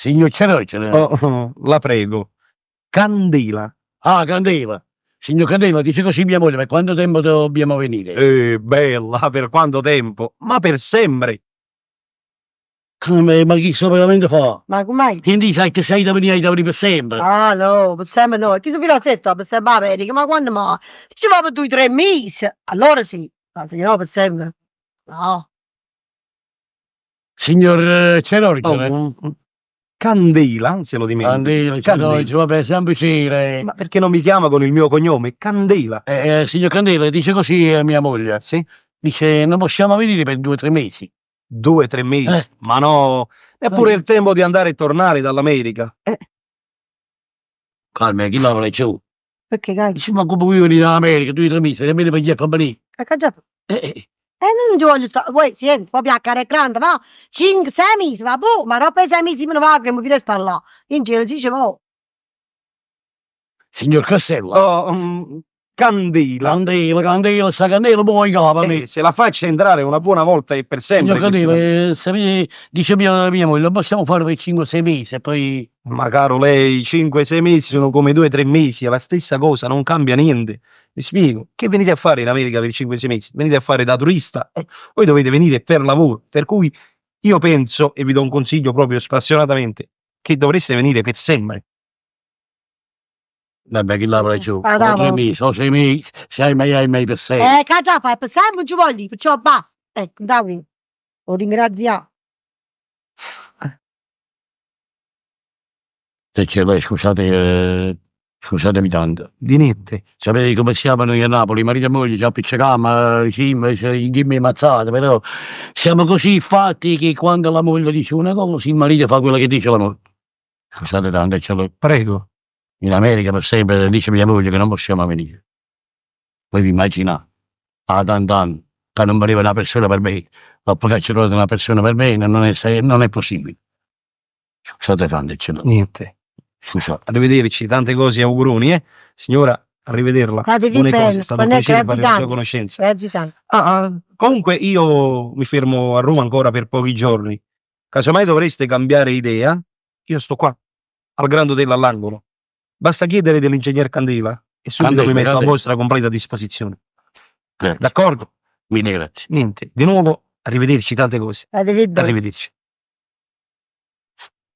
Signor Cerogene. La prego. Candela. Ah, Candela. Signor Candela, dice così mia moglie, per quanto tempo dobbiamo venire? Bella, per quanto tempo? Ma per sempre. Ma chi sto veramente fa? Ma come? Quindi sai che sei da venire per sempre? Ah no, per sempre no. Chi si fila a sesta per sempre in America? Ma quando mai? Diceva per 2 o 3 mesi. Allora sì. Ma se no per sempre. No. Signor Cerogene. Candela, se lo dimentico. Candela, Cerogene, vabbè, sempre piacere. Ma perché non mi chiama con il mio cognome? Candela. Signor Candela, dice così a mia moglie. Sì? Dice, non possiamo venire per 2 o 3 mesi. 2 o 3 mesi? Ma no, neppure il tempo di andare e tornare dall'America. Calma, chi lavora giù? Perché caghi? Dice, ma come vuoi venire dall'America, 2 o 3 mesi, nemmeno per gli appambani? Già. Non ci voglio stare. Poi senti, proprio a care grande, va? 5, 6 mesi, va boh, ma dopo i 6 mesi me ne va che mi viene a stare là. In giro si dice, oh. Signor Castello. Candela. Candela, sta candela poi capa. Se la faccia entrare una buona volta e per sempre. Signor Candela, dice mia moglie, non possiamo fare per 5 o 6 mesi e poi... Ma caro lei, 5 o 6 mesi sono come 2 o 3 mesi, è la stessa cosa, non cambia niente. Mi spiego, che venite a fare in America per 5 o 6 mesi? Venite a fare da turista? Voi dovete venire per lavoro, per cui io penso, e vi do un consiglio proprio spassionatamente, che dovreste venire per sempre. Vabbè, chi lavora giù? 3 mesi o 6 mesi, 6 mesi per sempre. Che già fai, per sempre non ci voglio, perciò basta. Ecco, dai, lo ringrazio. Se c'è lei, scusatemi tanto. Di niente. Sapete come siamo noi a Napoli, marito e moglie ci appiccicamo, in mazzate, però siamo così fatti che quando la moglie dice una cosa, il marito fa quello che dice la moglie. Scusate tanto, Prego. in America per sempre dice mia moglie che non possiamo venire. Voi vi immaginate, a tant'anni, che non veniva una persona per me, dopo che ci trovate una persona per me, non è possibile. Scusate tanto, Niente. Scusate. Arrivederci, tante cose, auguroni, Signora, arrivederla. Buone cose, è stato un piacere fare la sua conoscenza. Comunque io mi fermo a Roma ancora per pochi giorni. Casomai dovreste cambiare idea, io sto qua, al Grand Hotel all'angolo. Basta chiedere dell'ingegner Candela e subito mi metto a vostra completa disposizione. Grazie. D'accordo? Mille grazie. Niente, di nuovo, arrivederci, tante cose. Arrivederci.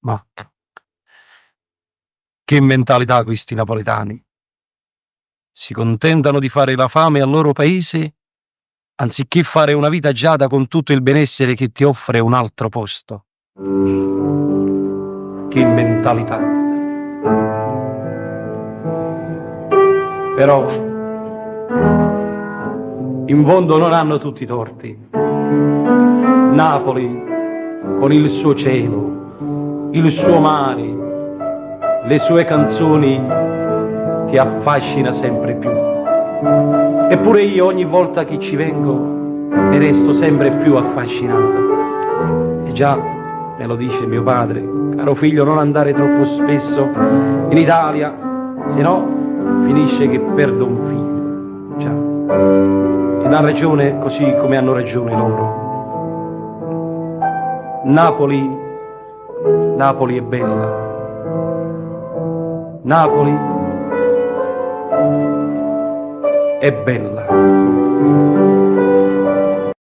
Ma che mentalità questi napoletani. Si contentano di fare la fame al loro paese anziché fare una vita agiata con tutto il benessere che ti offre un altro posto. Che mentalità. Però in fondo non hanno tutti i torti. Napoli, con il suo cielo, il suo mare, le sue canzoni, ti affascina sempre più. Eppure io ogni volta che ci vengo ne resto sempre più affascinato. E già me lo dice mio padre, caro figlio, non andare troppo spesso in Italia, se no finisce che perdo un figlio. Già. Ed ha ragione così come hanno ragione loro. Napoli è bella. Napoli è bella.